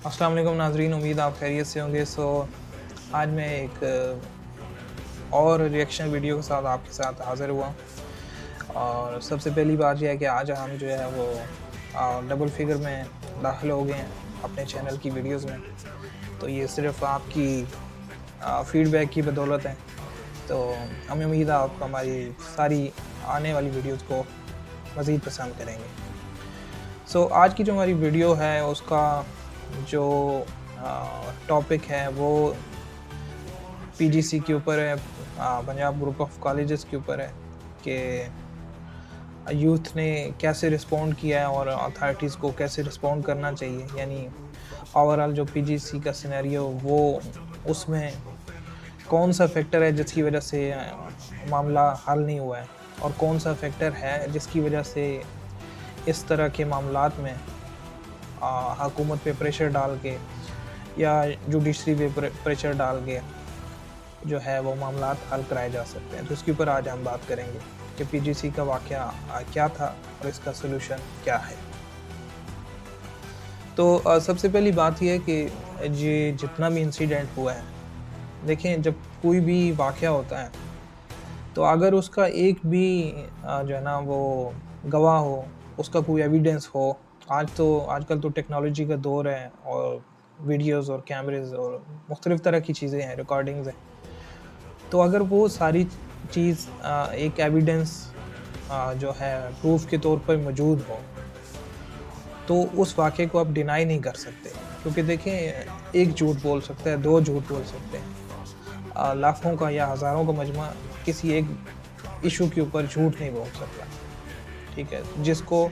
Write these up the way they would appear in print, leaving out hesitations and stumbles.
अस्सलाम वालेकुम नाज़रीन, उम्मीद आप खैरियत से होंगे। आज मैं एक और रिएक्शन वीडियो के साथ आपके साथ हाज़िर हुआ और सबसे पहली बात ये है कि आज हम जो है वो डबल फिगर में दाखिल हो गए हैं अपने चैनल की वीडियोज़ में। तो ये सिर्फ़ आपकी फ़ीडबैक की बदौलत है। तो हमें उम्मीद है आप हमारी सारी आने वाली वीडियोज़ को मज़ीद पसंद करेंगे। आज की जो हमारी वीडियो है उसका जो टॉपिक है वो पीजीसी के ऊपर है, पंजाब ग्रुप ऑफ कॉलेजेस के ऊपर है कि यूथ ने कैसे रिस्पॉन्ड किया है और अथॉरिटीज़ को कैसे रिस्पॉन्ड करना चाहिए। यानी ओवरऑल जो पीजीसी का सिनेरियो वो उसमें कौन-सा फैक्टर है जिसकी वजह से मामला हल नहीं हुआ है और कौन-सा फैक्टर है जिसकी वजह से इस तरह के मामलात में हुकूमत पे प्रेशर डाल के या जुडिशरी पे प्रेशर डाल के जो है वो मामलात हल कराए जा सकते हैं। तो इसके ऊपर आज हम बात करेंगे कि पीजीसी का वाक़या क्या था और इसका सॉल्यूशन क्या है। तो सबसे पहली बात ये है कि ये जितना भी इंसिडेंट हुआ है, देखें जब कोई भी वाक़या होता है तो अगर उसका एक भी जो है ना वो गवाह हो, उसका कोई एविडेंस हो, आजकल तो टेक्नोलॉजी का दौर है और वीडियोज़ और कैमरेज़ और मुख्तलिफ़ तरह की चीज़ें हैं, रिकॉर्डिंग्स हैं। तो अगर वो सारी चीज़ एक एविडेंस जो है प्रूफ़ के तौर पर मौजूद हो, तो उस वाक़ये को आप डिनाई नहीं कर सकते। क्योंकि देखें, एक झूठ बोल सकता है, 2 झूठ बोल सकते हैं। लाखों का या हज़ारों का मजमा किसी एक इशू के ऊपर झूठ नहीं बोल सकता, ठीक है? जिसको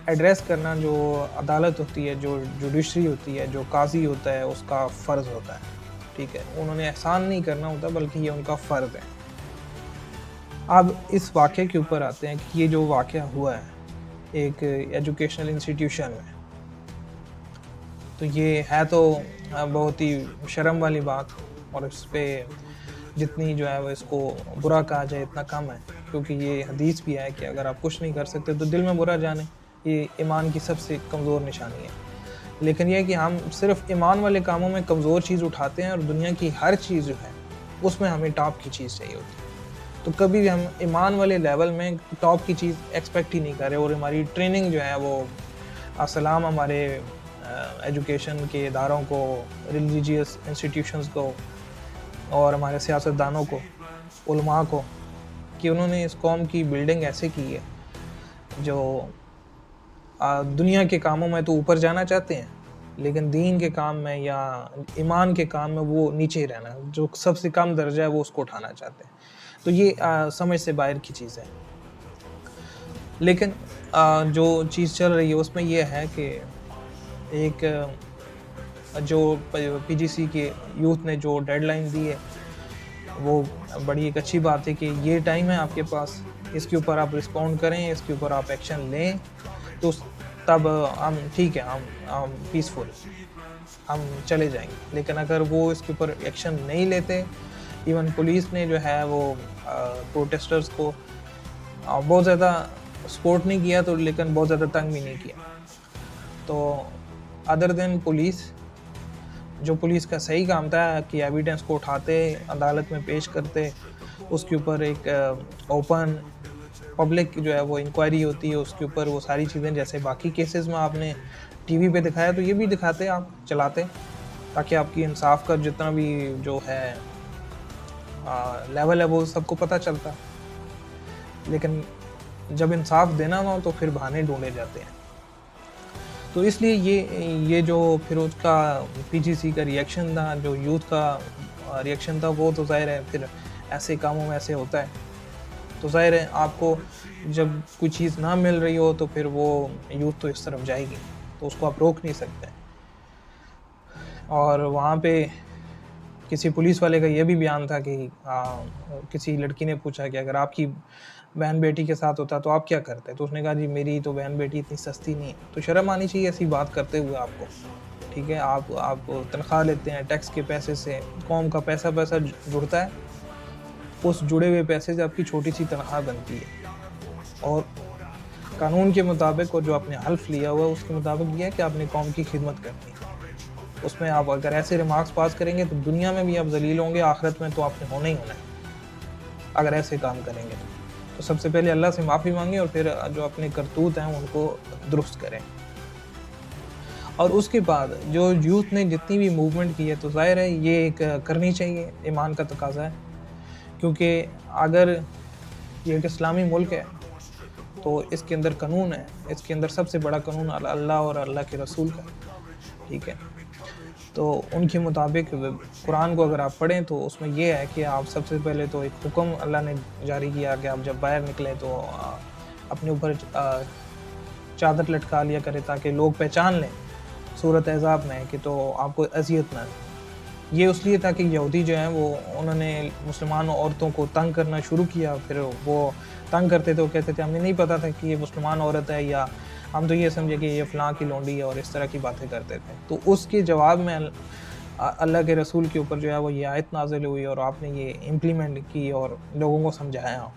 एड्रेस करना जो अदालत होती है, जो जुडिशरी होती है, जो काज़ी होता है, उसका फ़र्ज़ होता है, ठीक है? उन्होंने एहसान नहीं करना होता बल्कि ये उनका फ़र्ज़ है। अब इस वाक़ये के ऊपर आते हैं कि ये जो वाक़या हुआ है, एक एजुकेशनल इंस्टीट्यूशन में, तो ये है तो बहुत ही शर्म वाली बात और इस पे जितनी जो है वो इसको बुरा कहा जाए इतना कम है। क्योंकि ये हदीस भी है कि अगर आप कुछ नहीं कर सकते तो दिल में बुरा जाने, ये ईमान की सबसे कमज़ोर निशानी है। लेकिन ये है कि हम सिर्फ़ ईमान वाले कामों में कमज़ोर चीज़ उठाते हैं और दुनिया की हर चीज़ जो है, उसमें हमें टॉप की चीज़ चाहिए होती है। तो कभी भी हम ईमान वाले लेवल में टॉप की चीज़ एक्सपेक्ट ही नहीं कर रहे और हमारी ट्रेनिंग जो है वो सलाम हमारे एजुकेशन के इदारों को, रिलीजियस इंस्टीट्यूशंस को और हमारे सियासतदानों को, उलमा को, कि उन्होंने इस कौम की बिल्डिंग ऐसे की है जो दुनिया के कामों में तो ऊपर जाना चाहते हैं, लेकिन दीन के काम में या ईमान के काम में वो नीचे ही रहना, जो सबसे कम दर्जा है वो उसको उठाना चाहते हैं। तो ये समझ से बाहर की चीज़ है। लेकिन जो चीज़ चल रही है उसमें ये है कि एक जो पीजीसी के यूथ ने जो डेडलाइन दी है, वो बड़ी एक अच्छी बात है कि ये टाइम है आपके पास, इसके ऊपर आप रिस्पॉन्ड करें, इसके ऊपर आप एक्शन लें, तो तब हम ठीक है, हम पीसफुल हम चले जाएँगे। लेकिन अगर वो इसके ऊपर एक्शन नहीं लेते, इवन पुलिस ने जो है वो प्रोटेस्टर्स को बहुत ज़्यादा सपोर्ट नहीं किया, तो लेकिन बहुत ज़्यादा तंग भी नहीं किया। तो अदर देन पुलिस, जो पुलिस का सही काम था कि एविडेंस को उठाते, अदालत में पेश करते, उसके ऊपर एक ओपन पब्लिक जो है वो इंक्वायरी होती है, उसके ऊपर वो सारी चीज़ें जैसे बाकी केसेस में आपने टीवी पे दिखाया तो ये भी दिखाते आप, चलाते, ताकि आपकी इंसाफ का जितना भी जो है लेवल है वो सबको पता चलता। लेकिन जब इंसाफ देना ना हो तो फिर बहाने ढूँढे जाते हैं। तो इसलिए ये जो फिर उसका पीजीसी का रिएक्शन था, जो यूथ का रिएक्शन था, वो तो ज़ाहिर है फिर ऐसे कामों में ऐसे होता है। तो ज़ाहिर है आपको जब कोई चीज़ ना मिल रही हो तो फिर वो यूथ तो इस तरफ जाएगी, तो उसको आप रोक नहीं सकते। और वहाँ पे किसी पुलिस वाले का ये भी बयान था कि किसी लड़की ने पूछा कि अगर आपकी बहन बेटी के साथ होता तो आप क्या करते? तो उसने कहा जी मेरी तो बहन बेटी इतनी सस्ती नहीं है। तो शर्म आनी चाहिए ऐसी बात करते हुए आपको, ठीक है? आप तनख्वाह लेते हैं टैक्स के पैसे से, कौम का पैसा जुड़ता है, उस जुड़े हुए पैसे से आपकी छोटी-सी तनख्वाह बनती है। और कानून के मुताबिक और जो आपने हल्फ लिया हुआ है उसके मुताबिक ये है कि आपने कौम की खिदमत करनी है। उसमें आप अगर ऐसे रिमार्क्स पास करेंगे तो दुनिया में भी आप ज़लील होंगे, आखिरत में तो आपने होना ही होना है, अगर ऐसे काम करेंगे तो। तो सबसे पहले अल्लाह से माफ़ी माँगे और फिर जो अपने करतूत हैं उनको दुरुस्त करें। और उसके बाद जो यूथ ने जितनी भी मूवमेंट की है तो ज़ाहिर है ये एक करनी चाहिए, ईमान का तकाज़ा है। क्योंकि अगर ये एक इस्लामी मुल्क है तो इसके अंदर कानून है, इसके अंदर सबसे बड़ा कानून अल्लाह और अल्लाह के रसूल का, ठीक है? तो उनके मुताबिक कुरान को अगर आप पढ़ें तो उसमें ये है कि आप सबसे पहले तो एक हुक्म अल्लाह ने जारी किया कि आप जब बाहर निकलें तो अपने ऊपर चादर लटका लिया करें ताकि लोग पहचान लें सूरत अहज़ाब में कि तो आपको अज़ियत ना हो। ये इसलिए था कि यहूदी जो हैं वो उन्होंने मुसलमान औरतों को तंग करना शुरू किया, फिर वो तंग करते थे, वो कहते थे हमें नहीं पता था कि ये मुसलमान औरत है, या हम तो ये समझे कि ये फ़लाँ की लौंडी है, और इस तरह की बातें करते थे। तो उसके जवाब में अल्लाह के रसूल के ऊपर जो है वो ये आयत नाज़िल हुई और आपने ये इम्प्लीमेंट की और लोगों को समझाया।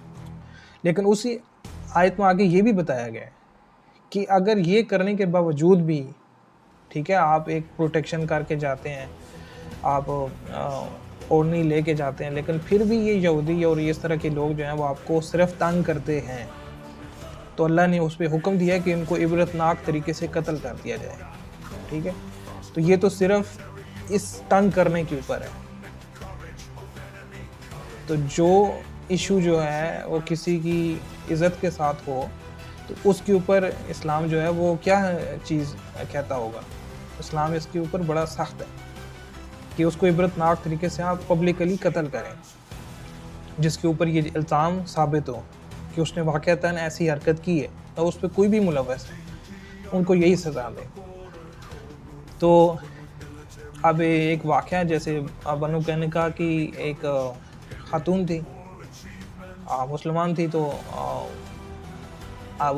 लेकिन उसी आयत में आगे ये भी बताया गया है कि अगर ये करने के बावजूद भी, ठीक है, आप एक प्रोटेक्शन करके जाते हैं, आप ओढ़नी लेके जाते हैं, लेकिन फिर भी ये यहूदी और इस तरह के लोग जो हैं वो आपको सिर्फ तंग करते हैं, तो अल्लाह ने उस पे हुक्म दिया है कि इनको इबरतनाक तरीके से कत्ल कर दिया जाए, ठीक है? तो ये तो सिर्फ इस तंग करने के ऊपर है। तो जो इशू जो है वो किसी की इज़्ज़त के साथ हो तो उसके ऊपर इस्लाम जो है वो क्या चीज़ कहता होगा? इस्लाम इसके ऊपर बड़ा सख्त है कि उसको इबरतनाक तरीके से आप पब्लिकली कत्ल करें, जिसके ऊपर ये इल्ज़ाम साबित हो कि उसने वाक़अतन ऐसी हरकत की है और उस पे कोई भी मुलव्वस है, उनको यही सज़ा दें। तो अब एक वाक़या जैसे बनु कैनुका की एक खातून थी, मुसलमान थी, तो अब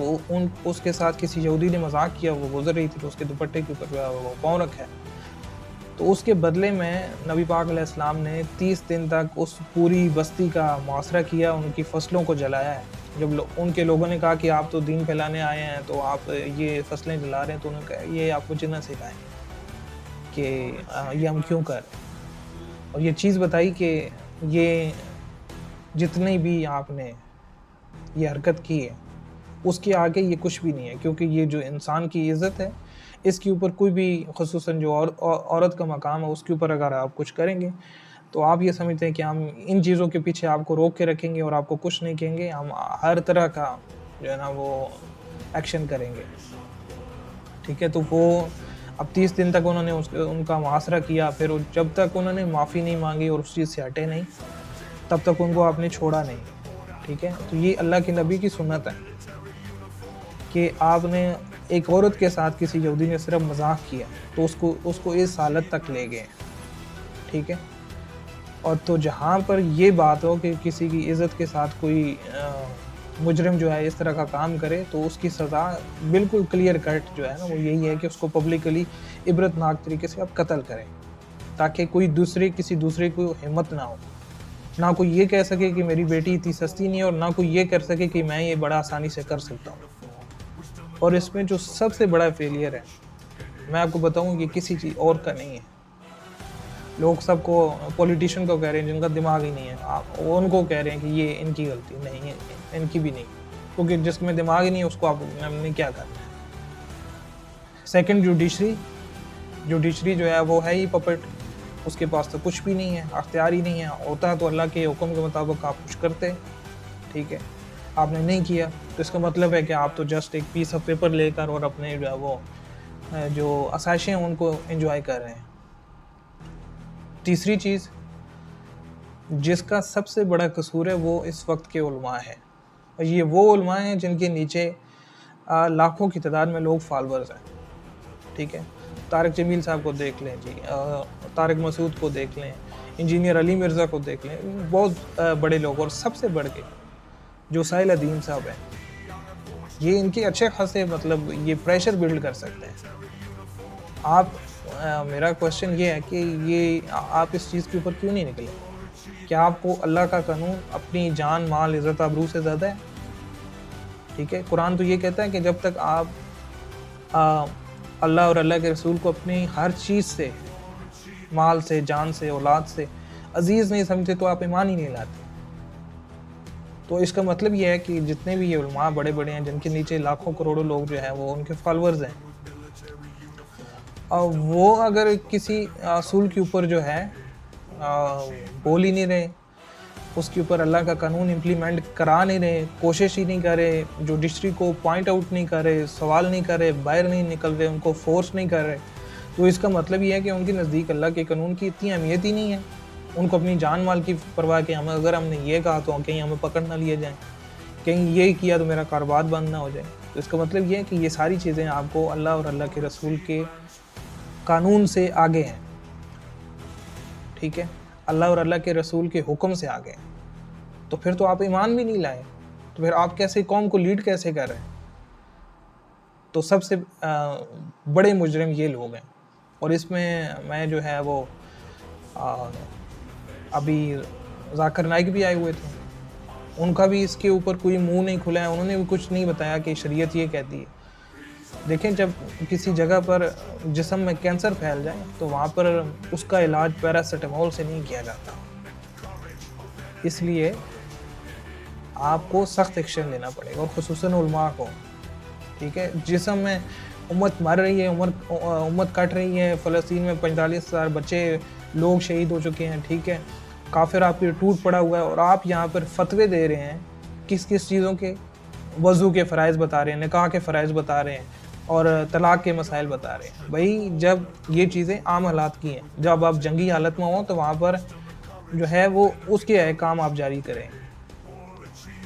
उसके साथ किसी यहूदी ने मज़ाक किया, वो गुज़र रही थी तो उसके दुपट्टे के ऊपर वो पाँव रखा है। तो उसके बदले में नबी पाक अलैहिस्सलाम ने 30 दिन तक उस पूरी बस्ती का मुआसरा किया, उनकी फसलों को जलाया है। जब उनके लोगों ने कहा कि आप तो दीन फैलाने आए हैं तो आप ये फसलें जला रहे हैं, तो उन्होंने कहा ये आप मुझे ना सिखाएं कि ये हम क्यों कर रहे हैं। और ये चीज़ बताई कि ये जितनी भी आपने ये हरकत की है उसके आगे ये कुछ भी नहीं है, क्योंकि ये जो इंसान की इज़्ज़त है इसके ऊपर कोई भी, ख़ुसूसन जो औरत का मकाम है उसके ऊपर अगर आप कुछ करेंगे तो आप ये समझते हैं कि हम इन चीज़ों के पीछे आपको रोक के रखेंगे और आपको कुछ नहीं कहेंगे, हम हर तरह का जो है ना वो एक्शन करेंगे, ठीक है? तो वो अब 30 दिन तक उन्होंने उनका मुआसरा किया, फिर जब तक उन्होंने माफ़ी नहीं मांगी और उस चीज़ से हटे नहीं तब तक उनको आपने छोड़ा नहीं, ठीक है? तो ये अल्लाह के नबी की सुन्नत है कि आपने एक औरत के साथ किसी यहूदी ने सिर्फ मजाक किया तो उसको इस हालत तक ले गए, ठीक है? और तो जहाँ पर ये बात हो कि किसी की इज़्ज़त के साथ कोई मुजरिम जो है इस तरह का काम करे तो उसकी सज़ा बिल्कुल क्लियर कट जो है ना वो यही है कि उसको पब्लिकली इबरतनाक तरीके से आप कत्ल करें, ताकि कोई किसी दूसरे को हिम्मत ना हो, ना कोई ये कह सके कि मेरी बेटी इतनी सस्ती नहीं है, और ना कोई ये कर सके कि मैं ये बड़ा आसानी से कर सकता हूँ। और इसमें जो सबसे बड़ा फेलियर है, मैं आपको बताऊँ, ये किसी चीज़ और का नहीं है। लोग सबको पॉलिटिशियन को कह रहे हैं जिनका दिमाग ही नहीं है, आप उनको कह रहे हैं कि ये इनकी गलती नहीं है, इनकी भी नहीं, क्योंकि जिसमें दिमाग ही नहीं है उसको हमने क्या करना है। सेकंड, जुडिशरी जो है वो है ही पपेट, उसके पास तो कुछ भी नहीं है, अख्तियार ही नहीं है। होता है तो अल्लाह के हुक्म के मुताबिक आप कुछ करते, ठीक है? आपने नहीं किया तो इसका मतलब है कि आप तो जस्ट एक पीस ऑफ पेपर लेकर और अपने जो है वो जो आसाइशें हैं उनको एंजॉय कर रहे हैं। तीसरी चीज़, जिसका सबसे बड़ा कसूर है वो इस वक्त के उलमा है, और ये वो उलमा हैं जिनके नीचे लाखों की तादाद में लोग फॉलोअर्स हैं, ठीक है? तारिक जमील साहब को देख लें जी, तारिक मसूद को देख लें, इंजीनियर अली मिर्ज़ा को देख लें, बहुत बड़े लोग। और सबसे बढ़ के जो साहिल अदीम साहब हैं, ये इनके अच्छे खासे मतलब ये प्रेशर बिल्ड कर सकते हैं। आप मेरा क्वेश्चन ये है कि ये आप इस चीज़ के ऊपर क्यों नहीं निकले? क्या आपको अल्लाह का कानून अपनी जान, माल, इज़्ज़त, आबरू से ज़्यादा है? ठीक है? कुरान तो ये कहता है कि जब तक आप अल्लाह और अल्लाह के रसूल को अपनी हर चीज़ से माल से, जान से, औलाद से अजीज़ नहीं समझते तो आप ईमान ही नहीं लाते। तो इसका मतलब ये है कि जितने भी ये उलमा बड़े-बड़े हैं, जिनके नीचे लाखों करोड़ों लोग जो हैं वो उनके फॉलोअर्स हैं, वो अगर किसी असूल के ऊपर जो है बोल ही नहीं रहे, उसके ऊपर अल्लाह का कानून इम्प्लीमेंट करा नहीं रहे, कोशिश ही नहीं कर रहे, जुडिशरी को पॉइंट आउट नहीं कर रहे, सवाल नहीं कर रहे, बाहर नहीं निकल रहे, उनको फोर्स नहीं कर रहे, तो इसका मतलब ये है कि उनके नज़दीक अल्लाह के कानून की इतनी अहमियत ही नहीं है। उनको अपनी जान माल की परवाह कि हमें अगर हमने ये कहा तो कहीं हमें पकड़ ना लिए जाएँ, कहीं ये किया तो मेरा कारोबार बंद ना हो जाए। तो इसका मतलब ये है कि ये सारी चीज़ें आपको अल्लाह और अल्लाह के रसूल के कानून से आगे हैं, ठीक है? अल्लाह और अल्लाह के रसूल के हुक्म से आगे हैं। तो फिर तो आप ईमान भी नहीं लाए, तो फिर आप कैसे कौम को लीड कैसे कर रहे हैं? तो सबसे बड़े मुजरिम ये लोग हैं और इसमें मैं जो है वो अ, अभी ज़ाकिर नाइक भी आए हुए थे, उनका भी इसके ऊपर कोई मुँह नहीं खुला है, उन्होंने भी कुछ नहीं बताया कि शरीयत ये कहती है। देखें, जब किसी जगह पर जिस्म में कैंसर फैल जाए तो वहाँ पर उसका इलाज पैरासिटामोल से नहीं किया जाता। इसलिए आपको सख्त एक्शन लेना पड़ेगा और ख़ुसूसन उलमा को, ठीक है? जिस्म में उम्मत मर रही है, उम्मत कट रही है, फ़लस्तीन में 45,000 बच्चे लोग शहीद हो चुके हैं, ठीक है? काफ़िर आपके टूट पड़ा हुआ है और आप यहाँ पर फतवे दे रहे हैं किस-किस चीज़ों के? वज़ू के फ़राइज़ बता रहे हैं, निकाह के फ़राइज़ बता रहे हैं और तलाक़ के मसाइल बता रहे हैं। भई जब ये चीज़ें आम हालात की हैं, जब आप जंगी हालत में हो तो वहाँ पर जो है वो उसके अहकाम आप जारी करें,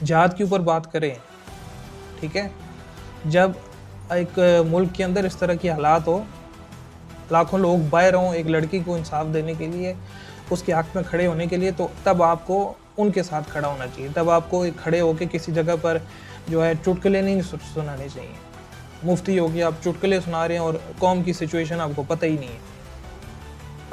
जिहाद के ऊपर बात करें, ठीक है? जब एक मुल्क के अंदर इस तरह की हालात हो, लाखों लोग बाहर हों एक लड़की को इंसाफ देने के लिए, उसके हक़ में खड़े होने के लिए, तो तब आपको उनके साथ खड़ा होना चाहिए। तब आपको एक खड़े होके किसी जगह पर जो है चुटकुले नहीं सुनाने चाहिए। मुफ्ती हो के आप चुटकुले सुना रहे हैं और कौम की सिचुएशन आपको पता ही नहीं है।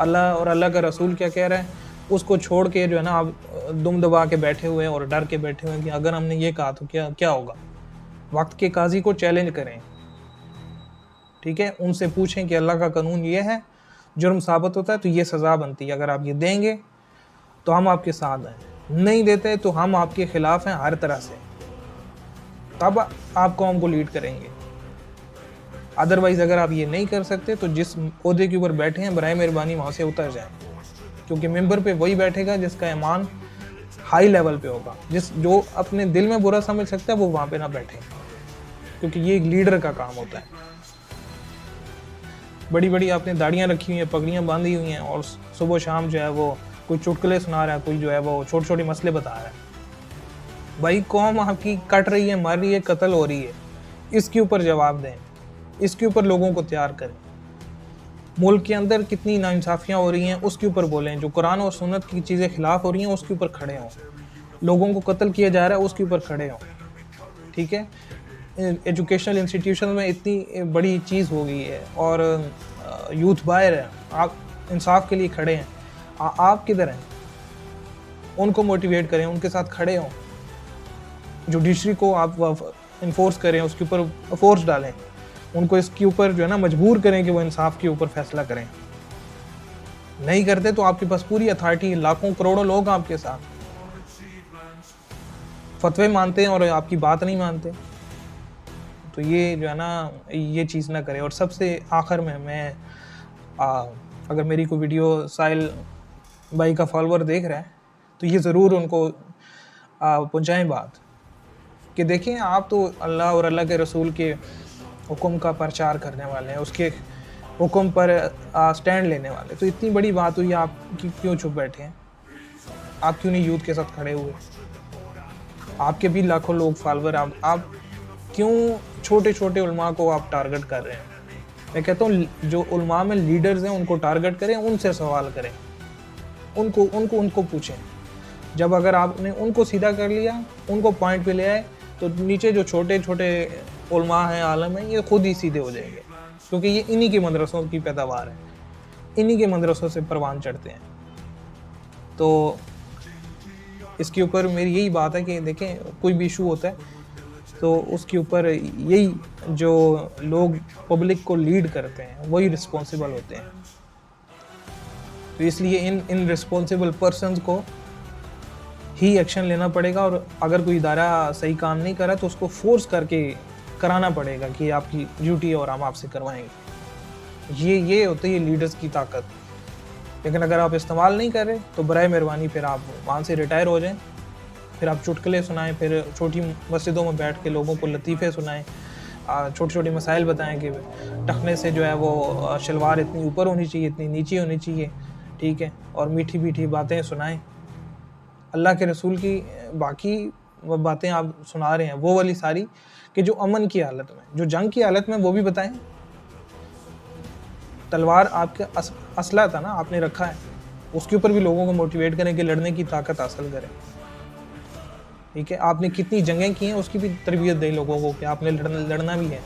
अल्लाह और अल्लाह का रसूल क्या कह रहा है, उसको छोड़ के जो है ना आप दुम दबा के बैठे हुए हैं और डर के बैठे हुए हैं कि अगर हमने ये कहा तो क्या होगा। वक्त के काजी को चैलेंज करें, ठीक है? उनसे पूछें कि अल्लाह का कानून ये है, जुर्म साबित होता है तो ये सज़ा बनती है, अगर आप ये देंगे तो हम आपके साथ हैं, नहीं देते तो हम आपके ख़िलाफ़ हैं हर तरह से। तब आप कौम को लीड करेंगे। अदरवाइज़ अगर आप ये नहीं कर सकते तो जिस ओहदे के ऊपर बैठे हैं बराए मेहरबानी वहाँ से उतर जाएँ, क्योंकि मिंबर पे वही बैठेगा जिसका ईमान हाई लेवल पे होगा। जो अपने दिल में बुरा समझ सकता है वो वहाँ पे ना बैठे, क्योंकि ये एक लीडर का काम होता है। बड़ी-बड़ी आपने दाढ़ियाँ रखी हुई हैं, पगड़ियाँ बाँधी हुई हैं और सुबह शाम जो है वो कोई चुटकुले सुना रहा है, कोई जो है वो छोटे-छोटे मसले बता रहा है। भाई कौम आपकी कट रही है, मर रही है, कत्ल हो रही है, इसके ऊपर जवाब दें, इसके ऊपर लोगों को तैयार करें। मुल्क के अंदर कितनी नाइंसाफ़ियाँ हो रही हैं उसके ऊपर बोलें, जो कुरान और सुन्नत की चीज़ें ख़िलाफ़ हो रही हैं उसके ऊपर खड़े हों, लोगों को कत्ल किया जा रहा है उसके ऊपर खड़े हों, ठीक है? एजुकेशनल इंस्टीट्यूशन में इतनी बड़ी चीज़ हो गई है और यूथ बाहर है, आप इंसाफ के लिए खड़े हैं, आप किधर हैं? उनको मोटिवेट करें, उनके साथ खड़े हों। जुडिशरी को आप इन्फोर्स करें, उसके ऊपर फोर्स डालें, उनको इसके ऊपर जो है ना मजबूर करें कि वो इंसाफ के ऊपर फैसला करें। नहीं करते तो आपके पास पूरी अथॉरिटी, लाखों करोड़ों लोग आपके साथ फतवे मानते हैं और आपकी बात नहीं मानते। तो ये जो है ना ये चीज़ ना करें। और सबसे आखिर में मैं अगर मेरी कोई वीडियो साहिल भाई का फॉलोअर देख रहा है तो ये ज़रूर उनको पहुँचाएँ बात कि देखें, आप तो अल्लाह और अल्लाह के रसूल के हुक्म का प्रचार करने वाले हैं, उसके हुक्म पर स्टैंड लेने वाले, तो इतनी बड़ी बात हुई, आप क्यों चुप बैठे हैं? आप क्यों नहीं यूथ के साथ खड़े हुए? आपके भी लाखों लोग फॉलोअर, आप क्यों छोटे-छोटे उलमा को आप टारगेट कर रहे हैं? मैं कहता हूँ जो उलमा में लीडर्स हैं उनको टारगेट करें, उनसे सवाल करें, उनको पूछें। जब अगर आपने उनको सीधा कर लिया, उनको पॉइंट पे ले आए, तो नीचे जो छोटे-छोटे उलमा हैं, आलम हैं, ये खुद ही सीधे हो जाएंगे, क्योंकि ये इन्हीं के मदरसों की पैदावार है, इन्हीं के मदरसों से परवान चढ़ते हैं। तो इसके ऊपर मेरी यही बात है कि देखें, कोई भी इशू होता है तो उसके ऊपर यही जो लोग पब्लिक को लीड करते हैं वही रिस्पॉन्सिबल होते हैं। तो इसलिए इन रिस्पॉन्सिबल पर्सन्स को ही एक्शन लेना पड़ेगा, और अगर कोई इदारा सही काम नहीं करा तो उसको फोर्स करके कराना पड़ेगा कि आपकी ड्यूटी और हम आपसे करवाएंगे। ये होती है लीडर्स की ताकत। लेकिन अगर आप इस्तेमाल नहीं कर रहे तो बराए मेहरबानी फिर आप वहाँ से रिटायर हो जाएं, फिर आप चुटकुले सुनाएं, फिर छोटी मस्जिदों में बैठ के लोगों को लतीफ़े सुनाएं, छोटे छोटे मसाइल बताएं कि टखने से जो है वो शलवार इतनी ऊपर होनी चाहिए, इतनी नीचे होनी चाहिए, ठीक है, और मीठी मीठी बातें सुनाएं। अल्लाह के रसूल की बाकी वो बातें आप सुना रहे हैं, वो वाली सारी कि जो अमन की हालत में, जो जंग की हालत में, वो भी बताएं। तलवार आपके असला था ना, आपने रखा है, उसके ऊपर भी लोगों को मोटिवेट करें कि लड़ने की ताकत हासिल करें। ठीक है, आपने कितनी जंगें की हैं उसकी भी तरबियत दें लोगों को कि आपने लड़ना भी है।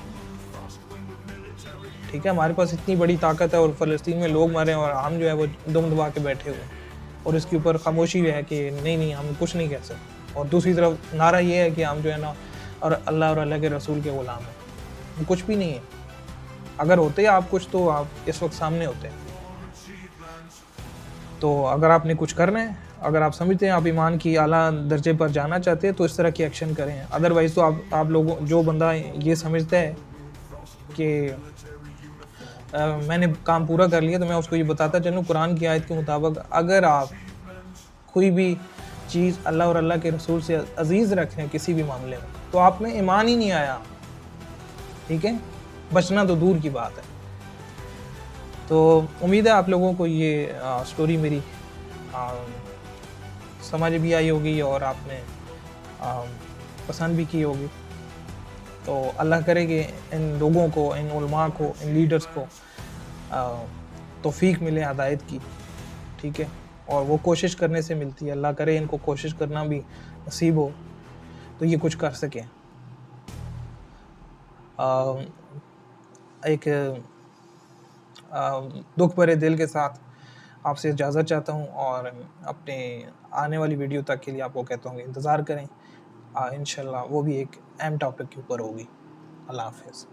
ठीक है, हमारे पास इतनी बड़ी ताकत है और फ़लस्तीन में लोग मरे और हम जो है वो दम दबा के बैठे हुए हैं, और इसके ऊपर खामोशी है कि नहीं हम कुछ नहीं कह सकते। और दूसरी तरफ नारा ये है कि हम जो है ना और अल्लाह के रसूल के ग़ुलाम हैं। कुछ भी नहीं है। अगर होते आप कुछ तो आप इस वक्त सामने होते। तो अगर आपने कुछ करना है, अगर आप समझते हैं आप ईमान की आला दर्जे पर जाना चाहते हैं तो इस तरह की एक्शन करें। अदरवाइज़ तो आप लोगों, जो बंदा ये समझता है कि मैंने काम पूरा कर लिया, तो मैं उसको ये बताता चलूँ कुरान की आयत के मुताबिक, अगर आप कोई भी चीज़ अल्लाह और अल्लाह के रसूल से अज़ीज़ रखें किसी भी मामले में, तो आप में ईमान ही नहीं आया। ठीक है, बचना तो दूर की बात है। तो उम्मीद है आप लोगों को ये स्टोरी मेरी समझ भी आई होगी और आपने पसंद भी की होगी। तो अल्लाह करे कि इन लोगों को, इन उलमा को, इन लीडर्स को तौफीक मिले हिदायत की। ठीक है, और वो कोशिश करने से मिलती है। अल्लाह करे इनको कोशिश करना भी नसीब हो तो ये कुछ कर सकें। एक दुख भरे दिल के साथ आपसे इजाज़त चाहता हूँ, और अपने आने वाली वीडियो तक के लिए आपको कहता हूँ कि इंतज़ार करें। इंशाल्लाह वो भी एक अहम टॉपिक के ऊपर होगी। अल्लाह हाफ़िज़।